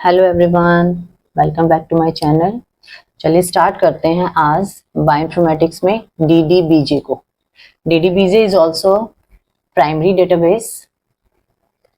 Hello everyone, welcome back to my channel. चलिए start करते हैं आज बायोइन्फॉर्मेटिक्स में डीडीबीजे को। DDBJ is also primary database.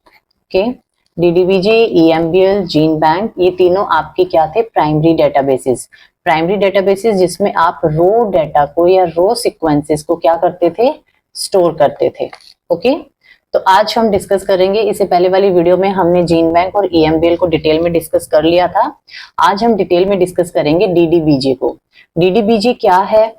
Okay, DDBJ, EMBL, gene bank, ये तीनों आपके क्या थे? Primary databases. प्राइमरी डेटाबेसेस जिसमें आप रो डाटा को या रो सीक्वेंसेस को क्या करते थे? स्टोर करते थे। ओके, तो आज हम डिस्कस करेंगे। इससे पहले वाली वीडियो में हमने जीन बैंक और ईएमबीएल को डिटेल में डिस्कस कर लिया था। आज हम डिटेल में डिस्कस करेंगे डीडीबीजे को। डीडीबीजे क्या है,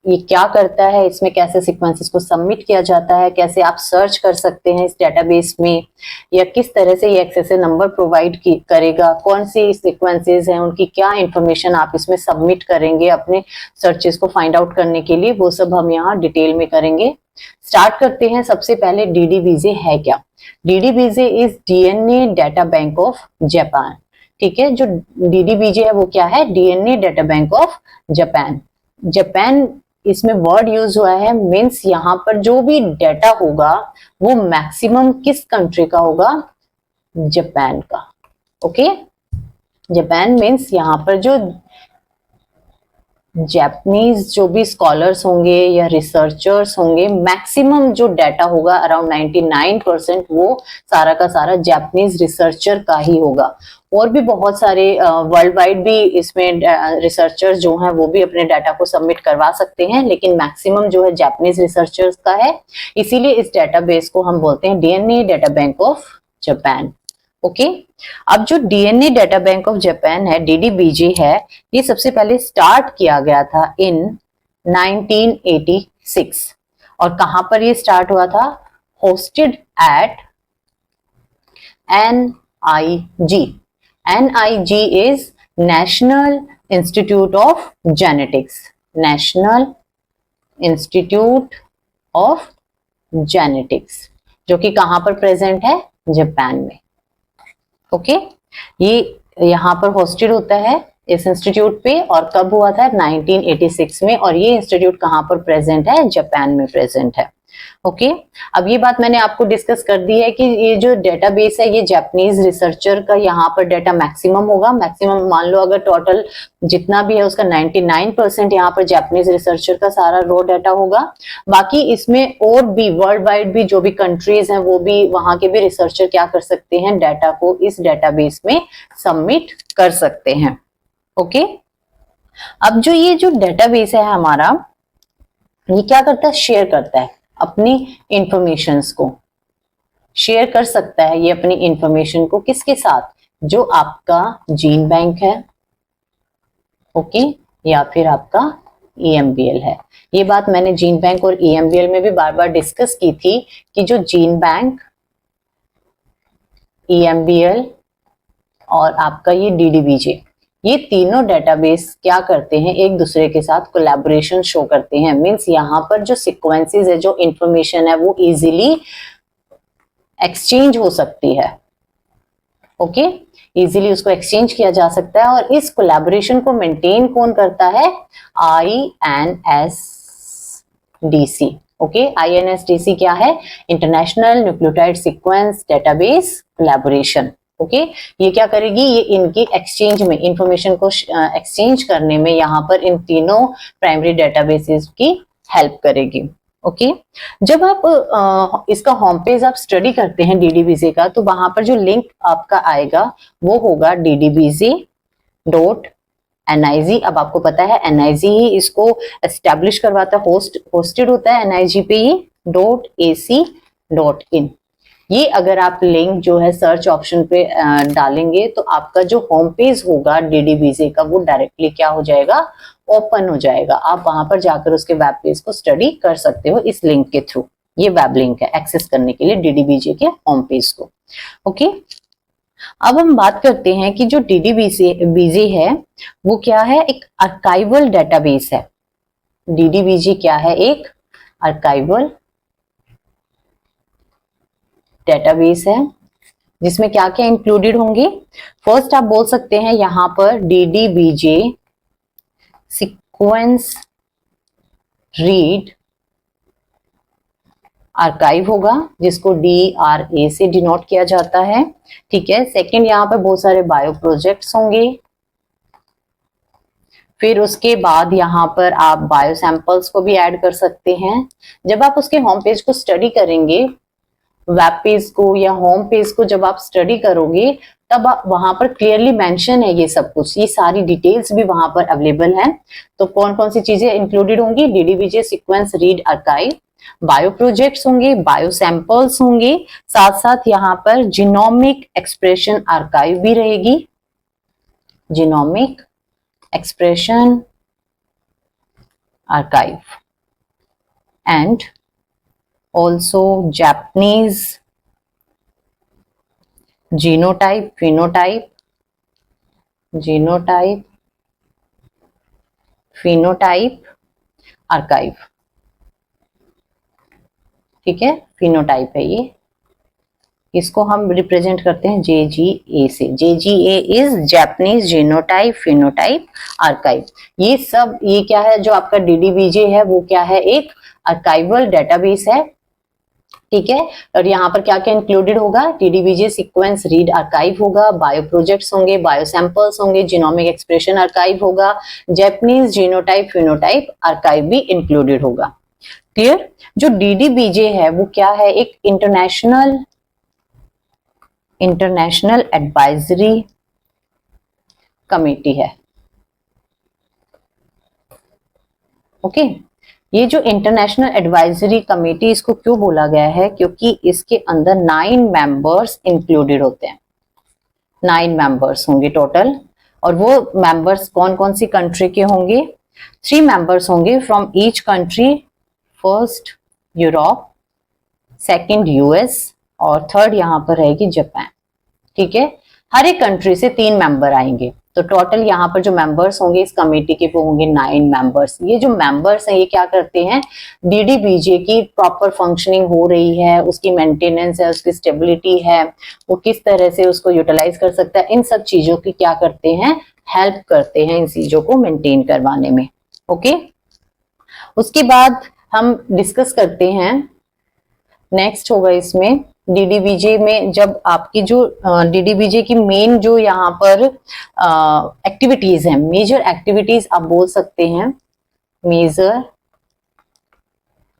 ये क्या करता है, इसमें कैसे सीक्वेंसेस को सबमिट किया जाता है, कैसे आप सर्च कर सकते हैं इस डेटाबेस में, या किस तरह से ये एक्सेस नंबर प्रोवाइड करेगा, कौन सी सीक्वेंसेस हैं, उनकी क्या इंफॉर्मेशन आप इसमें सबमिट करेंगे अपने सर्चेस को फाइंड आउट करने के लिए, वो सब हम यहाँ डिटेल में करेंगे। स्टार्ट करते हैं। सबसे पहले डीडीबीजे है क्या? DDBJ is DNA data bank of Japan. ठीक है, जो डीडीबीजे है वो क्या है? DNA data bank of Japan. Japan इसमें वर्ड यूज हुआ है, मीन्स यहाँ पर जो भी डाटा होगा वो मैक्सिमम किस कंट्री का होगा? जापान का। ओके, जापान मीन्स यहाँ पर जो जापानीज जो भी स्कॉलर्स होंगे या रिसर्चर्स होंगे, मैक्सिमम जो डाटा होगा अराउंड 99% वो सारा का सारा जापानीज रिसर्चर का ही होगा। और भी बहुत सारे वर्ल्ड वाइड भी इसमें रिसर्चर्स जो हैं वो भी अपने डाटा को सबमिट करवा सकते हैं, लेकिन मैक्सिमम जो है जापानीज रिसर्चर्स का है। इसीलिए इस डाटाबेस को हम बोलते हैं DNA data bank of Japan. Okay, अब जो DNA data bank of Japan है, डीडीबीजे है, ये सबसे पहले स्टार्ट किया गया था इन 1986। और कहां पर ये स्टार्ट हुआ था? Hosted at NIG. NIG is national institute of genetics. National institute of genetics, जो कि कहां पर प्रेजेंट है? जापान में। ओके, ये यहाँ पर होस्टेड होता है इस इंस्टीट्यूट पे। और कब हुआ था? 1986 में। और ये इंस्टीट्यूट कहाँ पर प्रेजेंट है? जापान में प्रेजेंट है। ओके, अब ये बात मैंने आपको डिस्कस कर दी है कि ये जो डेटाबेस है ये जापानीज रिसर्चर का यहाँ पर डाटा मैक्सिमम होगा। मैक्सिमम मान लो अगर टोटल जितना भी है उसका 99% यहाँ पर जापानीज रिसर्चर का सारा रो डाटा होगा। बाकी इसमें और भी वर्ल्ड वाइड भी जो भी कंट्रीज हैं वो भी, वहां के भी रिसर्चर क्या कर सकते हैं? डाटा को इस डेटाबेस में सबमिट कर सकते हैं। ओके, अब जो ये जो डेटाबेस है हमारा, ये क्या करता है? शेयर करता है अपनी इंफॉर्मेशंस को। शेयर कर सकता है ये अपनी इंफॉर्मेशन को किसके साथ? जो आपका जीन बैंक है, ओके, या फिर आपका ईएमबीएल है। ये बात मैंने जीन बैंक और ईएमबीएल में भी बार बार डिस्कस की थी कि जो जीन बैंक, ईएमबीएल और आपका ये डीडीबीजे, ये तीनों डेटाबेस क्या करते हैं? एक दूसरे के साथ कोलैबोरेशन शो करते हैं। मींस यहाँ पर जो सीक्वेंसेस है, जो इंफॉर्मेशन है, वो इजीली एक्सचेंज हो सकती है। ओके, इजीली उसको एक्सचेंज किया जा सकता है। और इस कोलैबोरेशन को मेंटेन कौन करता है? आईएनएसडीसी। ओके, आईएनएसडीसी क्या है? International nucleotide sequence database collaboration. Okay, ये क्या करेगी? ये इनकी एक्सचेंज में, इंफॉर्मेशन को एक्सचेंज करने में यहाँ पर इन तीनों प्राइमरी डेटाबेसेस की हेल्प करेगी। ओके, जब आप इसका होम पेज आप स्टडी करते हैं डीडीबीजे का, तो वहां पर जो लिंक आपका आएगा वो होगा ddbz.nic। अब आपको पता है एनआईजी ही इसको एस्टेब्लिश करवाता है, होस्टेड होता है एनआईजी पे ये .ac.in। ये अगर आप लिंक जो है सर्च ऑप्शन पे डालेंगे तो आपका जो होम पेज होगा डीडीबीजे का, वो डायरेक्टली क्या हो जाएगा? ओपन हो जाएगा। आप वहां पर जाकर उसके वेब पेज को स्टडी कर सकते हो इस लिंक के थ्रू। ये वेब लिंक है एक्सेस करने के लिए डीडीबीजे के होम पेज को। ओके, अब हम बात करते हैं कि जो डीडीबीजे है वो क्या है? एक आर्काइवल डेटाबेस है। डीडीबीजे क्या है? एक आर्काइवल डेटाबेस है जिसमें क्या क्या इंक्लूडेड होंगे। फर्स्ट आप बोल सकते हैं यहां पर डीडीबीजे सीक्वेंस रीड आर्काइव होगा जिसको DRA से डिनोट किया जाता है, ठीक है। सेकंड यहाँ पर बहुत सारे बायो प्रोजेक्ट्स होंगे। फिर उसके बाद यहाँ पर आप बायो सैंपल्स को भी ऐड कर सकते हैं। जब आप उसके होम पेज को स्टडी करेंगे, वेब पेज को या होम पेज को जब आप स्टडी करोगे, तब वहां पर क्लियरली मेंशन है ये सब कुछ, ये सारी डिटेल्स भी वहां पर अवेलेबल है। तो कौन कौन सी चीजें इंक्लूडेड होंगी? DDBJ sequence read archive, bio projects होंगे, बायो सैंपल्स होंगे, साथ साथ यहाँ पर जीनोमिक एक्सप्रेशन आर्काइव भी रहेगी, genomic expression archive, and also Japanese genotype, phenotype, archive, ठीक है। फिनोटाइप है ये, इसको हम रिप्रेजेंट करते हैं JGA से। JGA is Japanese genotype phenotype archive. ये सब, ये क्या है? जो आपका DDBJ है वो क्या है? एक आर्काइवल डेटाबेस है, ठीक है। और यहाँ पर क्या क्या इंक्लूडेड होगा? DDBJ सीक्वेंस रीड आर्काइव होगा, बायो प्रोजेक्ट्स होंगे, बायो सैंपल्स होंगे, जीनोमिक एक्सप्रेशन आर्काइव होगा, जापानीज जीनोटाइप फिनोटाइप आर्काइव भी इंक्लूडेड होगा। क्लियर? जो DDBJ है वो क्या है? एक इंटरनेशनल एडवाइजरी कमेटी है, ओके। ये जो इंटरनेशनल एडवाइजरी कमेटी, इसको क्यों बोला गया है? क्योंकि इसके अंदर 9 मेंबर्स इंक्लूडेड होते हैं, 9 मेंबर्स होंगे टोटल। और वो मेंबर्स कौन कौन सी कंट्री के होंगे? 3 मेंबर्स होंगे from each country. First Europe, second US और थर्ड यहाँ पर रहेगी जापान, ठीक है। हर एक कंट्री से 3 मेंबर आएंगे। तो टोटल यहाँ पर जो मेंबर्स होंगे इस कमेटी के वो होंगे 9 मेंबर्स। ये जो मेंबर्स हैं ये क्या करते हैं? DDBJ की प्रॉपर फंक्शनिंग हो रही है, उसकी मेंटेनेंस है, उसकी स्टेबिलिटी है, वो किस तरह से उसको यूटिलाइज कर सकता है, इन सब चीजों की क्या करते हैं? हेल्प करते हैं इन चीजों को मेंटेन करवाने में, ओके। उसके बाद हम डिस्कस करते हैं, नेक्स्ट होगा इसमें DDBJ में, जब आपकी जो DDBJ की मेन जो यहाँ पर एक्टिविटीज हैं, मेजर एक्टिविटीज आप बोल सकते हैं, major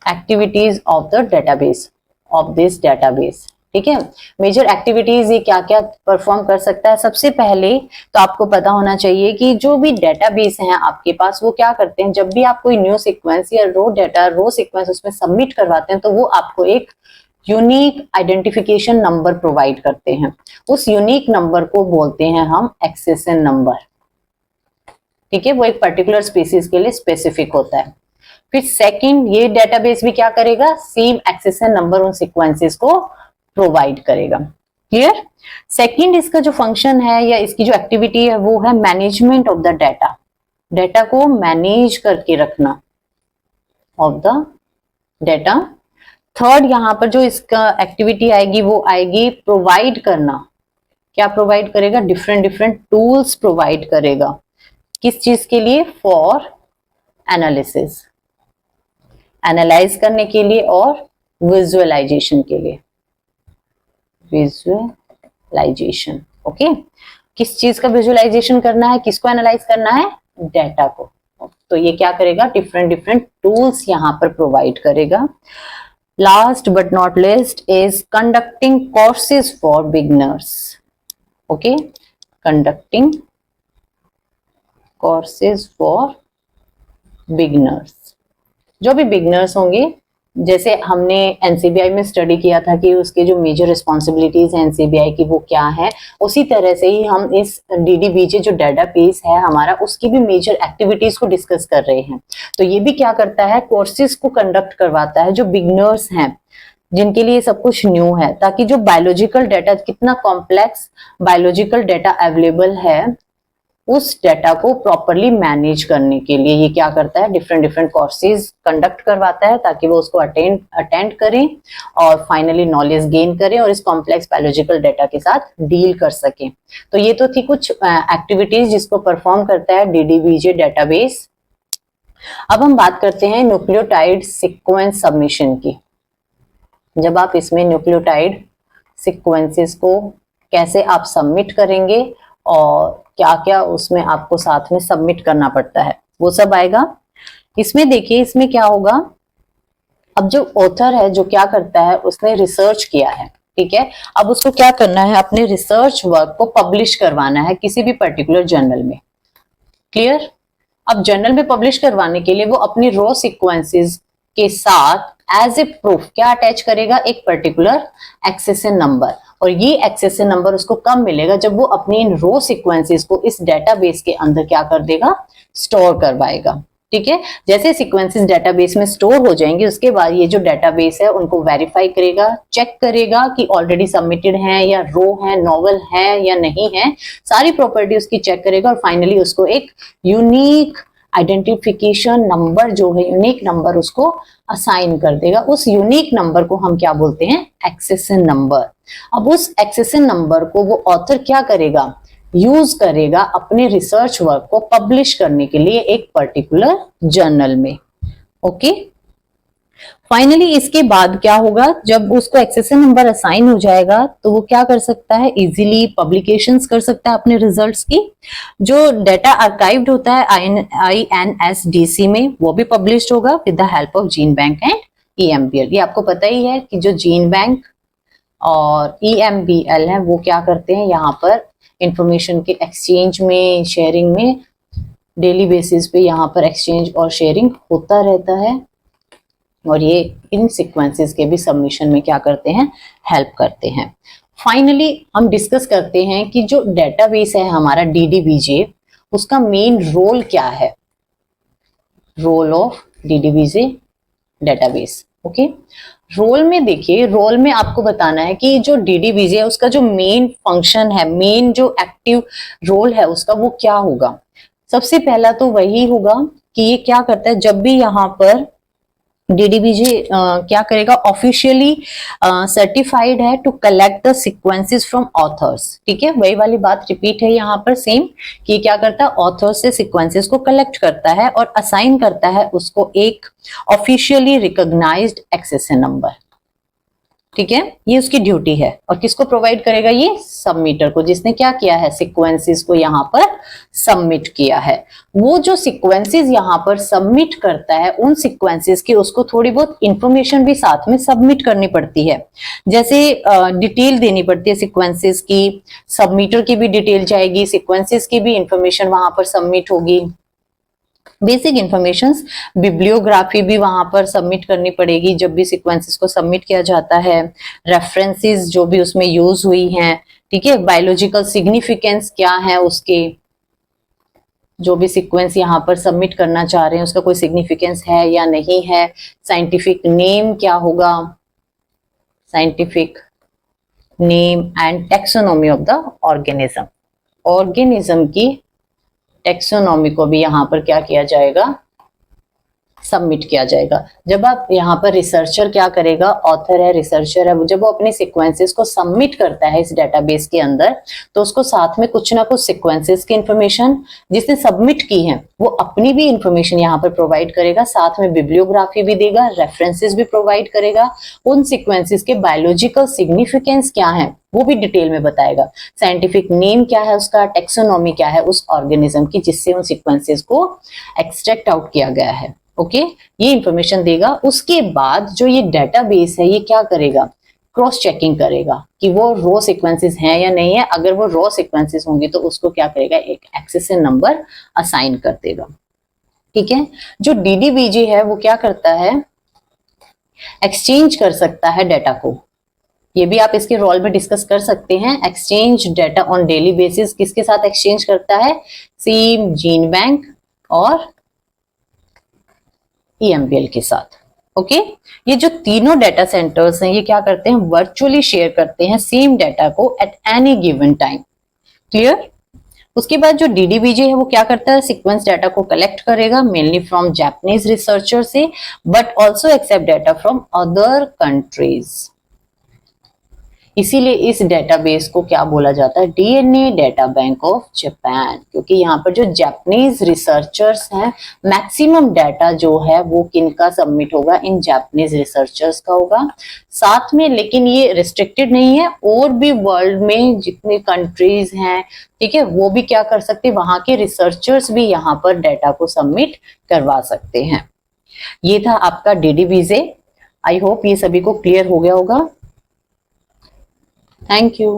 activities of the database, of this database, ठीक है। मेजर एक्टिविटीज ये क्या क्या परफॉर्म कर सकता है? सबसे पहले तो आपको पता होना चाहिए कि जो भी डेटाबेस हैं आपके पास वो क्या करते हैं, जब भी आप कोई न्यू सीक्वेंस या रो सीक्वेंस उसमें सबमिट करवाते हैं तो वो आपको एक यूनिक आइडेंटिफिकेशन नंबर प्रोवाइड करते हैं। उस यूनिक नंबर को बोलते हैं हम एक्सेशन नंबर, ठीक है। वो एक पर्टिकुलर स्पीसीज के लिए स्पेसिफिक होता है। फिर सेकंड, ये डेटाबेस भी क्या करेगा? सेम एक्सेशन नंबर उन सीक्वेंसेस को प्रोवाइड करेगा। क्लियर? सेकंड, इसका जो फंक्शन है या इसकी जो एक्टिविटी है वो है management of the data, data को मैनेज करके रखना ऑफ द डाटा। थर्ड, यहाँ पर जो इसका एक्टिविटी आएगी वो आएगी प्रोवाइड करना। क्या प्रोवाइड करेगा? डिफरेंट टूल्स प्रोवाइड करेगा। किस चीज के लिए? फॉर एनालिसिस, एनालाइज करने के लिए और विजुअलाइजेशन के लिए, विजुअलाइजेशन, ओके। किस चीज का विजुअलाइजेशन करना है? किसको एनालाइज करना है? डाटा को। तो ये क्या करेगा? डिफरेंट टूल्स यहाँ पर प्रोवाइड करेगा। Last but not least is conducting courses for beginners. Okay, conducting courses for beginners. जो भी बिगनर्स होंगे, जैसे हमने NCBI में स्टडी किया था कि उसके जो मेजर रिस्पॉन्सिबिलिटीज हैं NCBI की वो क्या है, उसी तरह से ही हम इस DDBJ जो डेटाबेस है हमारा, उसकी भी मेजर एक्टिविटीज को डिस्कस कर रहे हैं। तो ये भी क्या करता है? कोर्सेज को कंडक्ट करवाता है जो बिगनर्स हैं, जिनके लिए सब कुछ न्यू है, ताकि जो बायोलॉजिकल डाटा, कितना कॉम्प्लेक्स बायोलॉजिकल डाटा अवेलेबल है, उस डाटा को प्रॉपरली मैनेज करने के लिए ये क्या करता है? डिफरेंट कोर्सेज कंडक्ट करवाता है ताकि वो उसको अटेंड करें और फाइनली नॉलेज गेन करें और इस कॉम्प्लेक्स बायोलॉजिकल डाटा के साथ डील कर सकें। तो ये तो थी कुछ एक्टिविटीज जिसको परफॉर्म करता है DDBJ डेटाबेस। अब हम बात करते हैं न्यूक्लियोटाइड सीक्वेंस सबमिशन की। जब आप इसमें न्यूक्लियोटाइड सीक्वेंसेस को कैसे आप सबमिट करेंगे और क्या क्या उसमें आपको साथ में सबमिट करना पड़ता है, वो सब आएगा इसमें। देखिए इसमें क्या होगा, अब जो ऑथर है जो क्या करता है, उसने रिसर्च किया है, ठीक है, अब उसको क्या करना है, अपने रिसर्च वर्क को पब्लिश करवाना है किसी भी पर्टिकुलर जर्नल में। क्लियर? अब जर्नल में पब्लिश करवाने के लिए वो अपनी रॉ सीक्वेंसेस के साथ एज ए प्रूफ क्या अटैच करेगा, एक पर्टिकुलर एक्सेशन नंबर। और ये एक्सेशन नंबर उसको कब मिलेगा, जब वो अपनी इन रॉ सीक्वेंसेस को इस डेटाबेस के अंदर क्या कर देगा, स्टोर करवाएगा। ठीक है, जैसे सीक्वेंसेस डेटाबेस में स्टोर हो जाएंगे, उसके बाद ये जो डेटाबेस है उनको वेरीफाई करेगा, चेक करेगा कि ऑलरेडी सबमिटेड है या रो है, नॉवल है या नहीं है, सारी प्रॉपर्टी उसकी चेक करेगा और फाइनली उसको एक यूनिक आइडेंटिफिकेशन नंबर जो है, यूनिक नंबर उसको असाइन कर देगा। उस यूनिक नंबर को हम क्या बोलते हैं, एक्सेशन नंबर। अब उस एक्सेशन नंबर को वो ऑथर क्या करेगा, यूज करेगा अपने रिसर्च वर्क को पब्लिश करने के लिए एक पर्टिकुलर जर्नल में। ओके, फाइनली इसके बाद क्या होगा, जब उसको एक्सेशन नंबर असाइन हो जाएगा तो वो क्या कर सकता है, इजीली पब्लिकेशंस कर सकता है अपने रिजल्ट्स की। जो डेटा आर्काइव्ड होता है INSDC में, वो भी पब्लिश होगा with the help of gene bank and EMBL। ये आपको पता ही है कि जो जीन बैंक और EMBL है वो क्या करते हैं, यहाँ पर इंफॉर्मेशन के एक्सचेंज में, शेयरिंग में, डेली बेसिस पे यहाँ पर एक्सचेंज और शेयरिंग होता रहता है। और ये इन सीक्वेंसेस के भी सबमिशन में क्या करते हैं, हेल्प करते हैं। फाइनली हम डिस्कस करते हैं कि जो डेटाबेस है हमारा DDBJ, उसका मेन रोल क्या है, role of DDBJ database. Okay, role में देखिए, रोल में आपको बताना है कि जो DDBJ है उसका जो मेन फंक्शन है, मेन जो एक्टिव रोल है उसका, वो क्या होगा। सबसे पहला तो वही होगा कि ये क्या करता है, जब भी यहाँ पर DDBJ क्या करेगा, ऑफिशियली सर्टिफाइड है to collect the sequences from authors. ठीक है, वही वाली बात रिपीट है यहाँ पर सेम, कि क्या करता है, ऑथर्स से सीक्वेंसेस को कलेक्ट करता है और असाइन करता है उसको एक ऑफिशियली रिकॉग्नाइज्ड एक्सेशन नंबर। ठीक है, ये उसकी ड्यूटी है। और किसको प्रोवाइड करेगा, ये सबमिटर को, जिसने क्या किया है, सीक्वेंसेस को यहाँ पर सबमिट किया है। वो जो सीक्वेंसेस यहाँ पर सबमिट करता है, उन सीक्वेंसेस की उसको थोड़ी बहुत इंफॉर्मेशन भी साथ में सबमिट करनी पड़ती है। जैसे डिटेल देनी पड़ती है सीक्वेंसेस की, सबमिटर की भी डिटेल जाएगी, सीक्वेंसेस की भी इंफॉर्मेशन वहां पर सबमिट होगी, बेसिक इंफॉर्मेशंस, बिब्लियोग्राफी भी वहां पर सबमिट करनी पड़ेगी जब भी सीक्वेंसेस को सबमिट किया जाता है, रेफरेंसेस जो भी उसमें यूज हुई हैं, ठीक है, बायोलॉजिकल सिग्निफिकेंस क्या है उसके, जो भी सीक्वेंस यहाँ पर सबमिट करना चाह रहे हैं उसका कोई सिग्निफिकेंस है या नहीं है, साइंटिफिक नेम क्या होगा, scientific name and taxonomy of the organism, organism की टेक्सोनॉमी को भी यहाँ पर क्या किया जाएगा, सबमिट किया जाएगा। जब आप यहाँ पर रिसर्चर क्या करेगा, ऑथर है, रिसर्चर है, जब वो अपने सीक्वेंसेस को सबमिट करता है इस डेटाबेस के अंदर, तो उसको साथ में कुछ ना कुछ सीक्वेंसेस की इंफॉर्मेशन जिसने सबमिट की है वो अपनी भी इंफॉर्मेशन यहाँ पर प्रोवाइड करेगा, साथ में बिब्लियोग्राफी भी देगा, रेफरेंसेस भी प्रोवाइड करेगा, उन सीक्वेंसेस के बायोलॉजिकल सिग्निफिकेंस क्या है वो भी डिटेल में बताएगा, साइंटिफिक नेम क्या है उसका, टेक्सोनॉमी क्या है उस ऑर्गेनिज्म की जिससे उन सीक्वेंसेस को एक्सट्रैक्ट आउट किया गया है। ओके, ये इंफॉर्मेशन देगा। उसके बाद जो ये डेटाबेस है ये क्या करेगा, क्रॉस चेकिंग करेगा कि वो रॉ सीक्वेंसेस हैं या नहीं है। अगर वो रॉ सीक्वेंसेस होंगी तो उसको क्या करेगा, एक एक्सेशन नंबर असाइन कर देगा। ठीक है, जो DDBJ है वो क्या करता है, एक्सचेंज कर सकता है डाटा को। ये भी आप इसके रोल में डिस्कस कर सकते हैं। Exchange data on daily basis किसके साथ एक्सचेंज करता है, सेम जीन बैंक और EMBL के साथ। ओके, ये जो तीनों डाटा सेंटर्स हैं ये क्या करते हैं, वर्चुअली शेयर करते हैं सेम डाटा को at any given time. Clear? उसके बाद जो DDBJ है वो क्या करता है, सीक्वेंस डाटा को कलेक्ट करेगा मेनली फ्रॉम जापानीज रिसर्चर से, but also accept data from other countries. इसीलिए इस डेटाबेस को क्या बोला जाता है, DNA data bank of Japan, क्योंकि यहाँ पर जो जापानीज रिसर्चर्स हैं, मैक्सिमम डाटा जो है वो किनका सबमिट होगा, इन जापानीज रिसर्चर्स का होगा। साथ में लेकिन ये रिस्ट्रिक्टेड नहीं है, और भी वर्ल्ड में जितनी कंट्रीज हैं, ठीक है, वो भी क्या कर सकते हैं, वहां के रिसर्चर्स भी यहाँ पर डाटा को सबमिट करवा सकते हैं। ये था आपका डीडीबीजे। आई होप ये सभी को क्लियर हो गया होगा। Thank you.